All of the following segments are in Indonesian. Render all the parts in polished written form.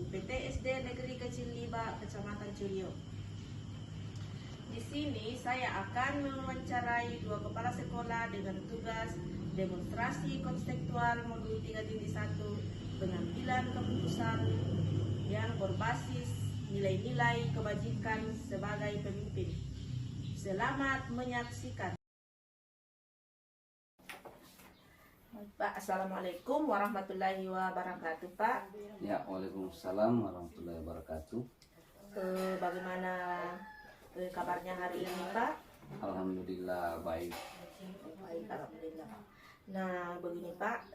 PT SD Negeri Kecil Liba, Kecamatan Curio. Di sini saya akan mewawancarai dua kepala sekolah dengan tugas demonstrasi konseptual modul 3.1 pengambilan keputusan yang berbasis nilai-nilai kebajikan sebagai pemimpin. Selamat menyaksikan. Pak, Assalamualaikum warahmatullahi wabarakatuh, Pak. Ya, waalaikumsalam warahmatullahi wabarakatuh. Bagaimana kabarnya hari ini, Pak? Alhamdulillah baik. Baik, alhamdulillah. Nah, begini Pak,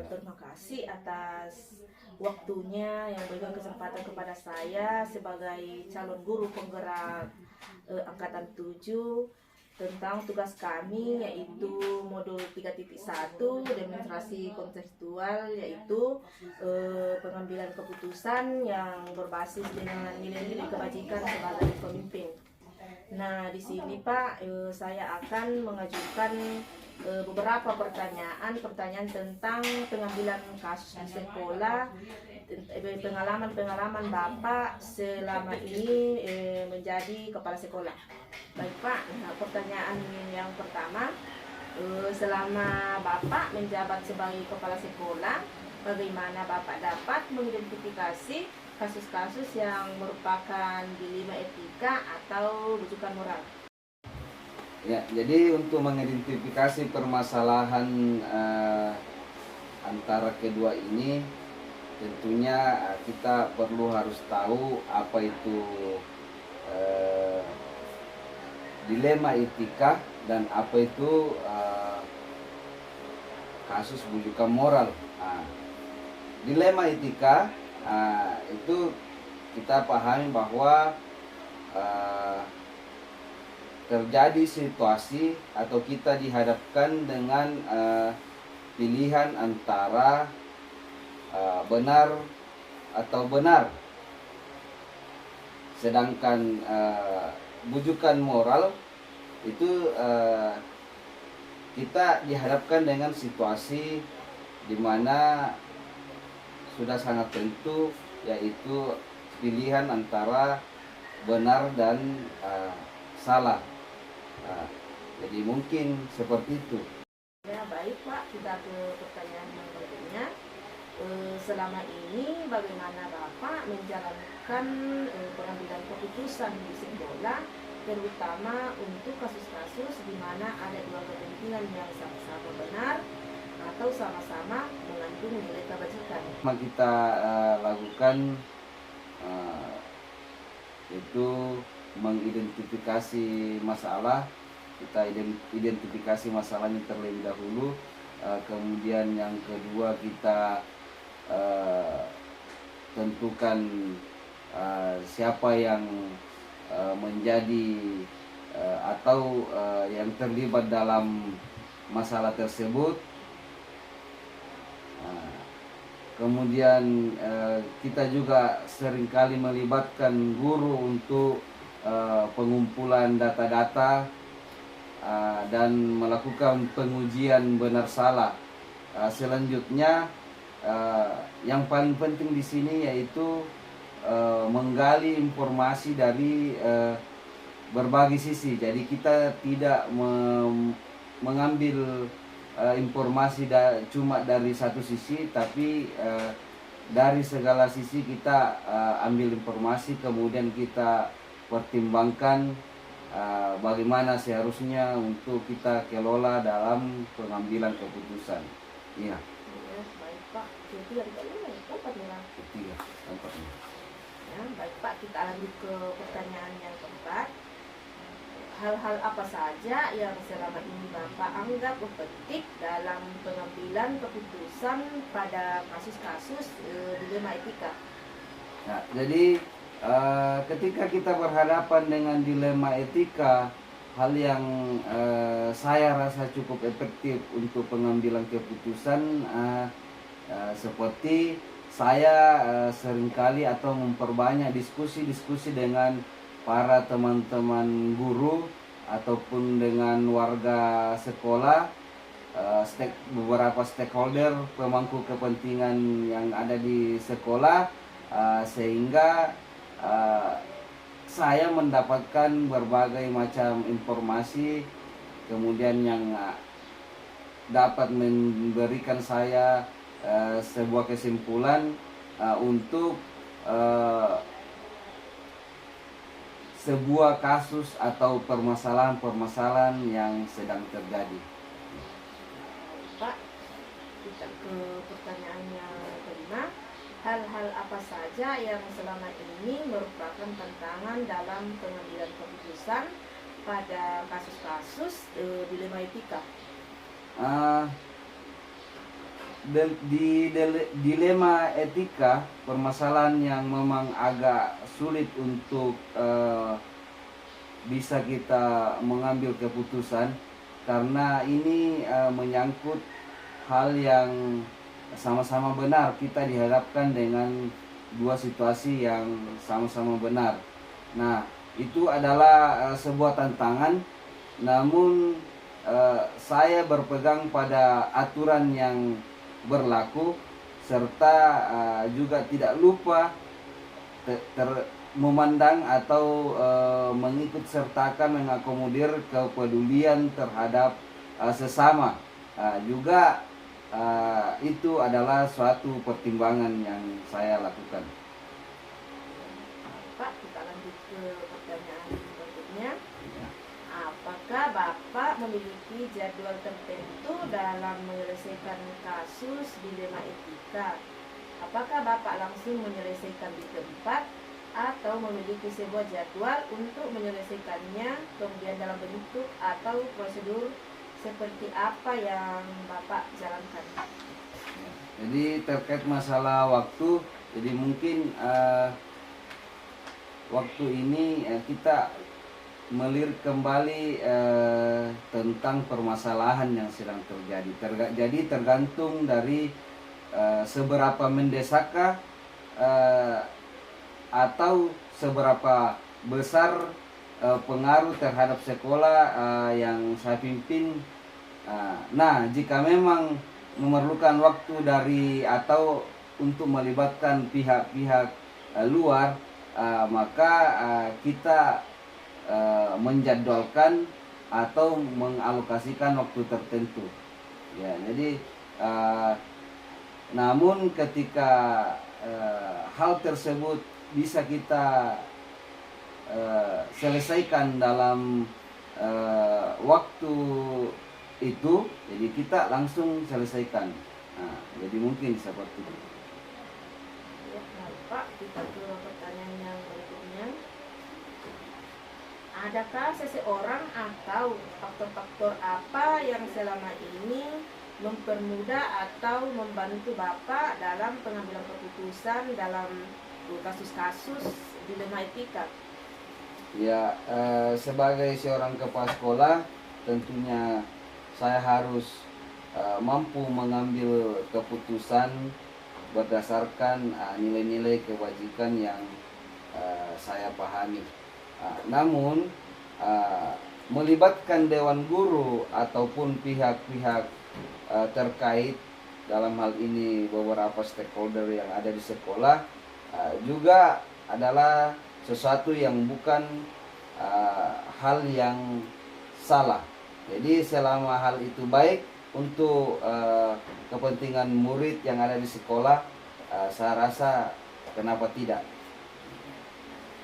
terima kasih atas waktunya yang berikan kesempatan kepada saya sebagai calon guru penggerak angkatan 7 tentang tugas kami, yaitu modul 3.1 demonstrasi konseptual, yaitu pengambilan keputusan yang berbasis dengan nilai-nilai kebajikan sebagai pemimpin. Nah, di sini Pak, saya akan mengajukan beberapa pertanyaan tentang pengambilan kasus di sekolah, pengalaman Bapak selama ini menjadi kepala sekolah. Baik Pak, nah, pertanyaan yang pertama, selama Bapak menjabat sebagai kepala sekolah, bagaimana Bapak dapat mengidentifikasi kasus-kasus yang merupakan dilema etika atau rujukan moral? Ya, jadi untuk mengidentifikasi permasalahan antara kedua ini, tentunya kita harus tahu apa itu dilema etika dan apa itu kasus rujukan moral. Dilema etika itu kita pahami bahwa terjadi situasi atau kita dihadapkan dengan pilihan antara benar atau benar, sedangkan bujukan moral itu kita dihadapkan dengan situasi di mana sudah sangat tentu, yaitu pilihan antara benar dan salah. Jadi mungkin seperti itu. Ya, baik Pak, kita ke pertanyaan yang berikutnya. Selama ini bagaimana Bapak menjalankan pengambilan keputusan di sekolah, terutama untuk kasus-kasus di mana ada dua kepentingan yang sama-sama benar atau sama-sama mengandung nilai kebajikan? Kita lakukan itu mengidentifikasi masalah. Kita identifikasi masalahnya terlebih dahulu, kemudian yang kedua kita tentukan siapa yang menjadi atau yang terlibat dalam masalah tersebut. Kemudian kita juga seringkali melibatkan guru untuk pengumpulan data-data dan melakukan pengujian benar salah. Selanjutnya yang paling penting di sini yaitu menggali informasi dari berbagai sisi. Jadi kita tidak mengambil informasi cuma dari satu sisi, tapi dari segala sisi kita ambil informasi, kemudian kita pertimbangkan bagaimana seharusnya untuk kita kelola dalam pengambilan keputusan. Iya. Ya, baik Pak. Jadi yang kelima yang keempat nih, Pak. Ketiga, keempatnya. Ya, baik Pak, kita lanjut ke pertanyaan yang keempat. Hal-hal apa saja yang selama ini Bapak anggap penting dalam pengambilan keputusan pada kasus-kasus dilema etika? Nah, jadi ketika kita berhadapan dengan dilema etika, hal yang saya rasa cukup efektif untuk pengambilan keputusan seperti saya seringkali atau memperbanyak diskusi-diskusi dengan para teman-teman guru ataupun dengan warga sekolah, beberapa stakeholder, pemangku kepentingan yang ada di sekolah, sehingga saya mendapatkan berbagai macam informasi, kemudian yang dapat memberikan saya sebuah kesimpulan untuk sebuah kasus atau permasalahan-permasalahan yang sedang terjadi. Pak, kita ke pertanyaan yang kelima. Hal-hal apa saja yang selama ini merupakan tantangan dalam pengambilan keputusan pada kasus-kasus dilema etika? Dilema etika, permasalahan yang memang agak sulit untuk bisa kita mengambil keputusan, karena ini menyangkut hal yang sama-sama benar. Kita dihadapkan dengan dua situasi yang sama-sama benar. Nah, itu adalah sebuah tantangan, namun saya berpegang pada aturan yang berlaku, serta juga tidak lupa memandang atau mengikut sertakan, mengakomodir kepedulian terhadap sesama. Juga itu adalah suatu pertimbangan yang saya lakukan. Pak, kita lanjut ke pertanyaan berikutnya. Apakah Bapak memiliki jadwal tertentu dalam menyelesaikan kasus dilema etika? Apakah Bapak langsung menyelesaikan di tempat atau memiliki sebuah jadwal untuk menyelesaikannya, kemudian dalam bentuk atau prosedur seperti apa yang Bapak jalankan? Jadi terkait masalah waktu, jadi mungkin waktu ini kita melirik kembali tentang permasalahan yang sedang terjadi. Jadi tergantung dari seberapa mendesakkah atau seberapa besar pengaruh terhadap sekolah yang saya pimpin. Nah, jika memang memerlukan waktu dari atau untuk melibatkan pihak-pihak luar, maka kita menjadwalkan atau mengalokasikan waktu tertentu. Ya, jadi namun ketika hal tersebut bisa kita selesaikan dalam waktu itu, jadi kita langsung selesaikan. Nah, jadi mungkin seperti itu. Ya, baik Pak, kita ke pertanyaan yang berikutnya. Adakah seseorang atau faktor-faktor apa yang selama ini mempermudah atau membantu Bapak dalam pengambilan keputusan dalam kasus-kasus dilema etika? Ya, sebagai seorang kepala sekolah, tentunya saya harus mampu mengambil keputusan berdasarkan nilai-nilai kebajikan yang saya pahami. Namun melibatkan dewan guru ataupun pihak-pihak terkait, dalam hal ini beberapa stakeholder yang ada di sekolah, juga adalah sesuatu yang bukan hal yang salah. Jadi selama hal itu baik untuk kepentingan murid yang ada di sekolah, saya rasa kenapa tidak.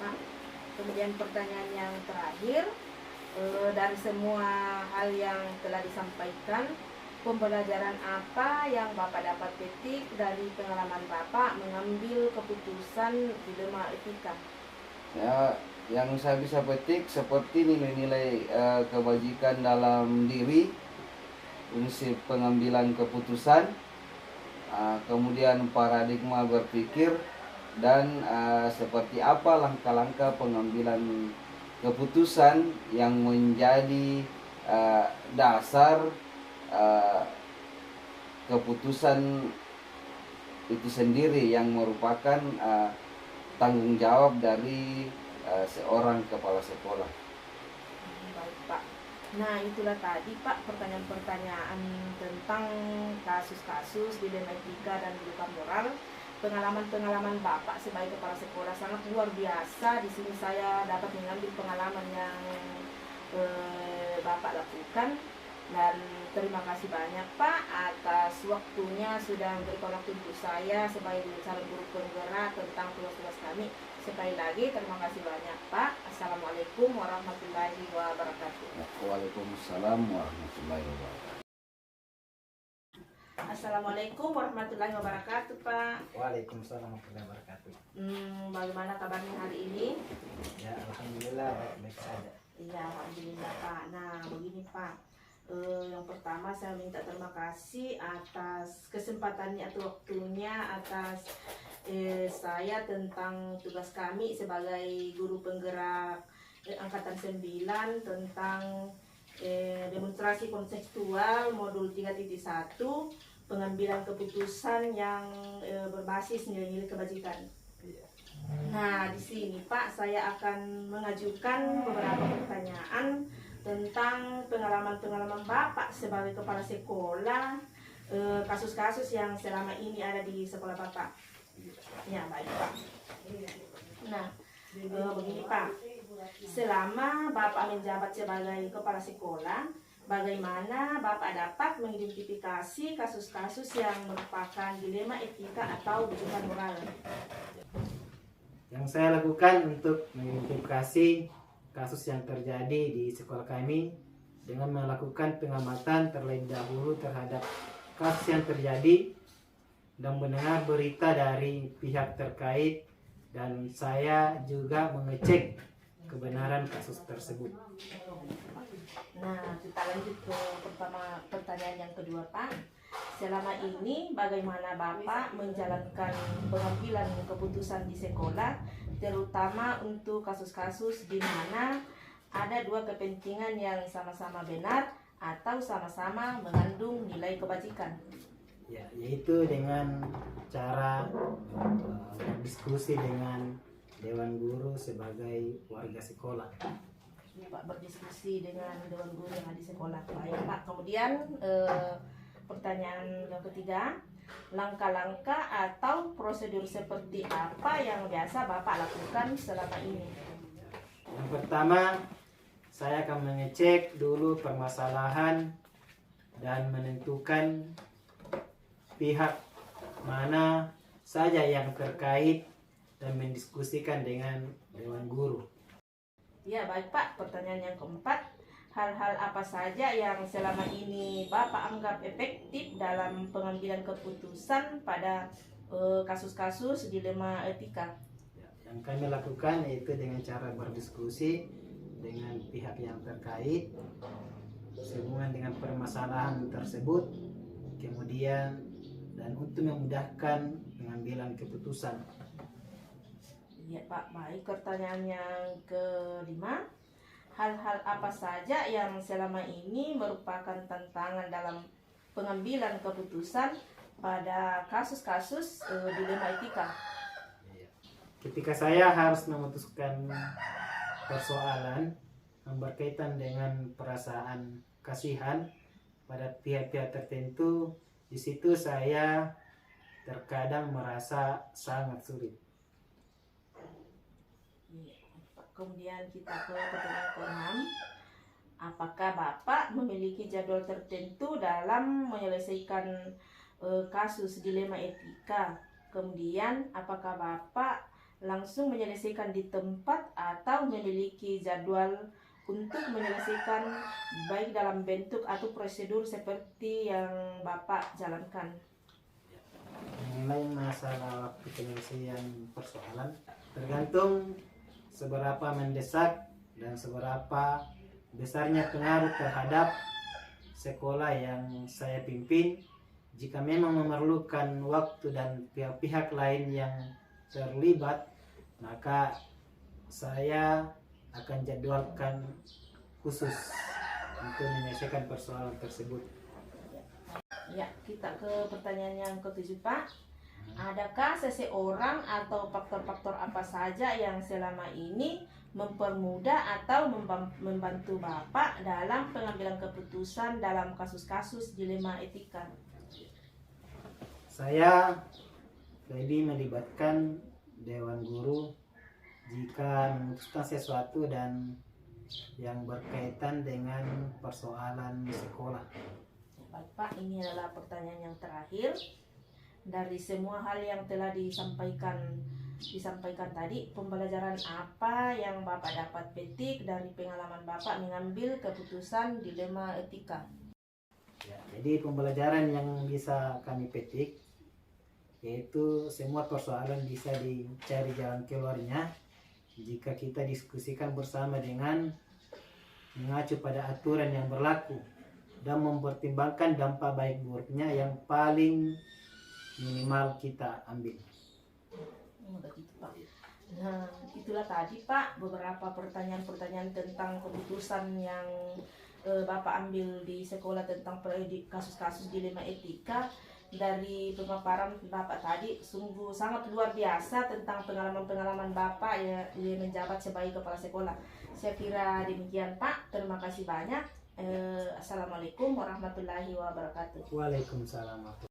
Pak, kemudian pertanyaan yang terakhir, dari semua hal yang telah disampaikan, pembelajaran apa yang Bapak dapat petik dari pengalaman Bapak mengambil keputusan dilema etika? Ya, yang saya bisa petik seperti nilai-nilai kebajikan dalam diri, prinsip pengambilan keputusan, kemudian paradigma berpikir, dan seperti apa langkah-langkah pengambilan keputusan yang menjadi dasar keputusan itu sendiri, yang merupakan tanggung jawab dari seorang kepala sekolah. Baik Pak. Nah, itulah tadi Pak pertanyaan-pertanyaan tentang kasus-kasus dilema etika dan etika moral pengalaman-pengalaman Bapak sebagai kepala sekolah sangat luar biasa. Di sini saya dapat mengambil pengalaman yang Bapak lakukan, dan terima kasih banyak Pak atas waktunya sudah memberikan waktu untuk saya sebagai calon guru penggerak tentang tugas-tugas kami. Sekali lagi terima kasih banyak Pak. Assalamualaikum warahmatullahi wabarakatuh. Waalaikumsalam warahmatullahi wabarakatuh. Assalamualaikum warahmatullahi wabarakatuh Pak. Waalaikumsalam warahmatullahi wabarakatuh. Bagaimana kabarnya hari ini? Ya, alhamdulillah baik saja. Iya, alhamdulillah Pak. Nah, begini Pak. Yang pertama saya minta terima kasih atas kesempatannya atau waktunya atas saya tentang tugas kami sebagai guru penggerak angkatan 9 tentang demonstrasi konseptual modul 3.1 pengambilan keputusan yang berbasis nilai-nilai kebajikan. Nah, di sini Pak saya akan mengajukan beberapa pertanyaan tentang pengalaman-pengalaman Bapak sebagai kepala sekolah, kasus-kasus yang selama ini ada di sekolah Bapak. Ya, baik Pak. Nah, begini Pak, selama Bapak menjabat sebagai kepala sekolah, bagaimana Bapak dapat mengidentifikasi kasus-kasus yang merupakan dilema etika atau bujukan moral? Yang saya lakukan untuk mengidentifikasi kasus yang terjadi di sekolah kami dengan melakukan pengamatan terlebih dahulu terhadap kasus yang terjadi dan mendengar berita dari pihak terkait, dan saya juga mengecek kebenaran kasus tersebut. Nah, kita lanjut ke pertanyaan yang kedua Pak. Selama ini bagaimana Bapak menjalankan pengambilan keputusan di sekolah, terutama untuk kasus-kasus di mana ada dua kepentingan yang sama-sama benar atau sama-sama mengandung nilai kebajikan? Ya, yaitu dengan cara diskusi dengan Dewan Guru sebagai warga sekolah. Pak berdiskusi dengan Dewan Guru yang ada di sekolah. Baik Pak. Kemudian pertanyaan yang ketiga, langkah-langkah atau prosedur seperti apa yang biasa Bapak lakukan selama ini? Yang pertama, saya akan mengecek dulu permasalahan dan menentukan pihak mana saja yang terkait dan mendiskusikan dengan Dewan Guru. Ya, baik Pak. Pertanyaan yang keempat, hal-hal apa saja yang selama ini Bapak anggap efektif dalam pengambilan keputusan pada kasus-kasus dilema etika? Ya, yang kami lakukan yaitu dengan cara berdiskusi dengan pihak yang terkait sehubungan dengan permasalahan tersebut, kemudian dan untuk memudahkan pengambilan keputusan. Ya Pak, baik. Pertanyaan yang kelima, hal-hal apa saja yang selama ini merupakan tantangan dalam pengambilan keputusan pada kasus-kasus dilema etika? Ketika saya harus memutuskan persoalan yang berkaitan dengan perasaan kasihan pada pihak-pihak tertentu, di situ saya terkadang merasa sangat sulit. Kemudian kita ke pertanyaan ke-6. Apakah Bapak memiliki jadwal tertentu dalam menyelesaikan kasus dilema etika? Kemudian apakah Bapak langsung menyelesaikan di tempat atau memiliki jadwal untuk menyelesaikan baik dalam bentuk atau prosedur seperti yang Bapak jalankan? Mengenai masalah waktu penyelesaian persoalan tergantung seberapa mendesak dan seberapa besarnya pengaruh terhadap sekolah yang saya pimpin. Jika memang memerlukan waktu dan pihak-pihak lain yang terlibat, maka saya akan jadwalkan khusus untuk menyelesaikan persoalan tersebut. Ya, kita ke pertanyaan yang ke-7 Pak. Adakah seseorang atau faktor-faktor apa saja yang selama ini mempermudah atau membantu Bapak dalam pengambilan keputusan dalam kasus-kasus dilema etika? Saya lebih melibatkan Dewan Guru jika memutuskan sesuatu dan yang berkaitan dengan persoalan sekolah. Baik Pak, ini adalah pertanyaan yang terakhir. Dari semua hal yang telah disampaikan tadi, pembelajaran apa yang Bapak dapat petik dari pengalaman Bapak mengambil keputusan dilema etika? Ya, jadi pembelajaran yang bisa kami petik yaitu semua persoalan bisa dicari jalan keluarnya jika kita diskusikan bersama dengan mengacu pada aturan yang berlaku dan mempertimbangkan dampak baik buruknya yang paling minimal kita ambil. Begitu Pak. Nah, itulah tadi Pak beberapa pertanyaan-pertanyaan tentang keputusan yang Bapak ambil di sekolah tentang kasus-kasus dilema etika. Dari pemaparan Bapak tadi sungguh sangat luar biasa tentang pengalaman-pengalaman Bapak ya menjabat sebagai kepala sekolah. Saya kira demikian Pak. Terima kasih banyak. Assalamualaikum warahmatullahi wabarakatuh. Waalaikumsalam warahmatullahi wabarakatuh.